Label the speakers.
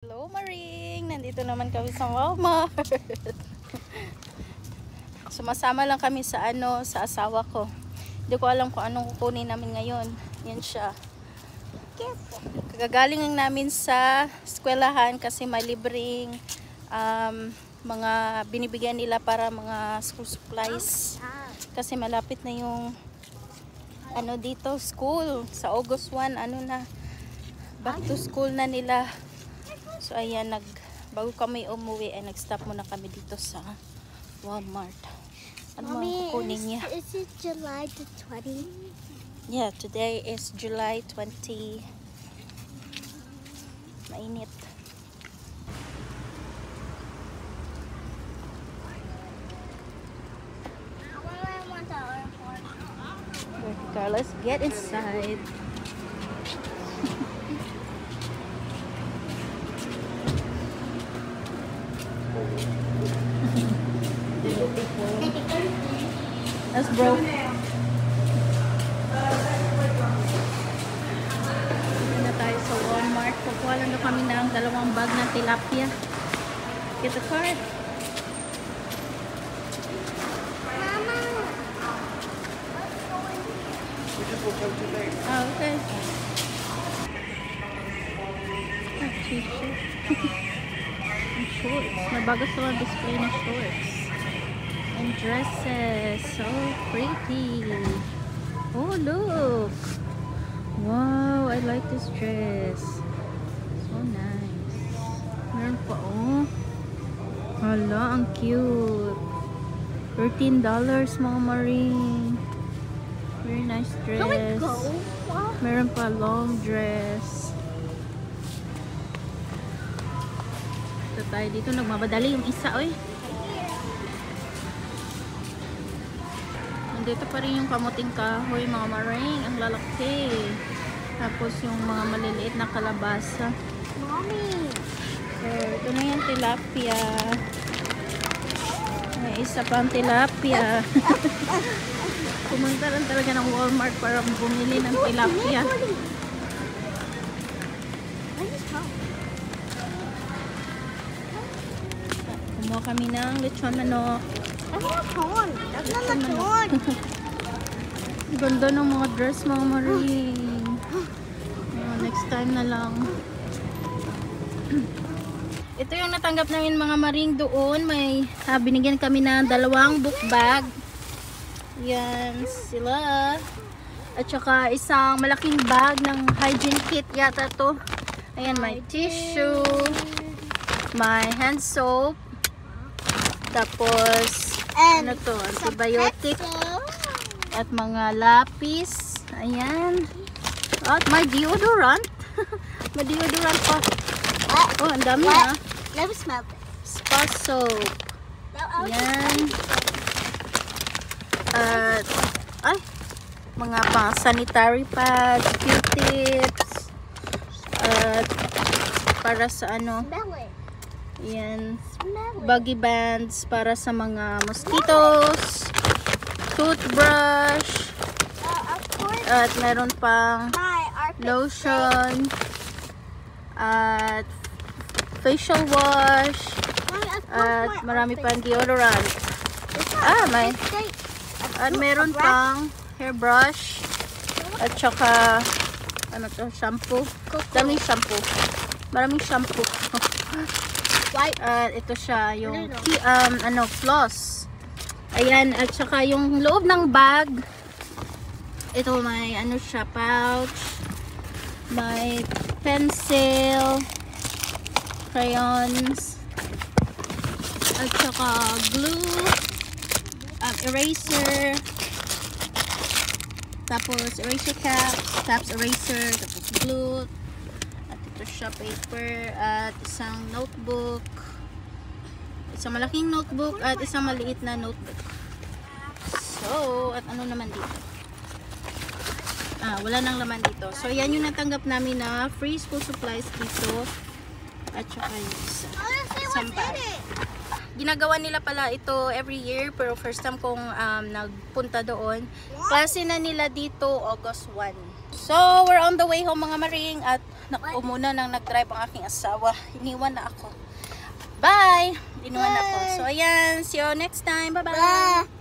Speaker 1: Hello Maring! Nandito naman kami sa Walmart. Sumasama lang kami sa sa asawa ko. Hindi ko alam kung anong kukunin namin ngayon. Yan siya. Kagagaling lang namin sa eskwelahan kasi may libreng mga binibigyan nila para mga school supplies. Kasi malapit na yung dito school. Sa August 1 back to school na nila. So ayan, bago kami umuwi ay nag-stop muna kami dito sa Walmart. Ano mga kukunin niya?
Speaker 2: Is it July the 20th?
Speaker 1: Yeah, today is July 20. Mainit. Let's get inside. That's broke. Dito na tayo sa Walmart. Kukuha lang na kami ng dalawang bag ng tilapia. Get the card.
Speaker 2: Mama!
Speaker 1: Ah, okay. T-shirt. Shorts. May bago sa display na shorts. And dresses. So pretty. Oh, look. Wow, I like this dress. So nice. Meron pa, oh. Hala, ang cute. $13 mga Maring. Very nice dress.
Speaker 2: Can we go?
Speaker 1: Meron pa long dress. Ito tayo dito. Nagmabadali yung isa, oy. Nandito pa rin yung kamuting kahoy, mga Maring. Ang lalaki. Tapos yung mga maliliit na kalabasa.
Speaker 2: Mommy!
Speaker 1: So, ito na yung tilapia. May isa pang tilapia. Pumunta lang talaga ng Walmart para bumili ng tilapia. Kumuha kami ng lechon manok.
Speaker 2: That's not corn. That's not the corn.
Speaker 1: Ganda ng mga dress, mga Maring. Next time na lang. Ito yung natanggap namin mga Maring doon. May binigyan kami ng dalawang book bag. Yan sila. At saka isang malaking bag ng hygiene kit yata to. Ayan, may tissue, may hand soap, tapos ano to, antibiotic, at mga lapis. Ayan. At may deodorant. May deodorant pa. Oh, ang dami na.
Speaker 2: Let me smell it.
Speaker 1: Spa soap. Ayan. At mga pang sanitary pads, Q-tips, at para sa
Speaker 2: Smell it.
Speaker 1: yan,
Speaker 2: Smell it.
Speaker 1: buggy bands para sa mga mosquitoes, toothbrush,
Speaker 2: Of course.
Speaker 1: at meron pang
Speaker 2: Our
Speaker 1: lotion, at facial wash, at marami pang deodorant. May at meron pang hairbrush, at saka shampoo. Daming shampoo. Maraming shampoo. At ito siya yung floss. Ayan, at saka yung loob ng bag. Ito may siya, pouch. May pencil, crayons, at saka glue, eraser, tapos eraser caps, eraser, tapos glue, at ito siya paper, at isang notebook, isang malaking notebook, at isang maliit na notebook. So, at ano naman dito? Wala nang laman dito. So, yan yung natanggap namin na free school supplies dito. At saka yung isang bag. Ginagawa nila pala ito every year, pero first time kong nagpunta doon. Klase na nila dito August 1. So, we're on the way home mga Maring, at Muna nang nag-drive ang aking asawa. Iniwan na ako. Bye! Iniwan ako. So, ayan. See you next time. Bye-bye!
Speaker 2: Bye.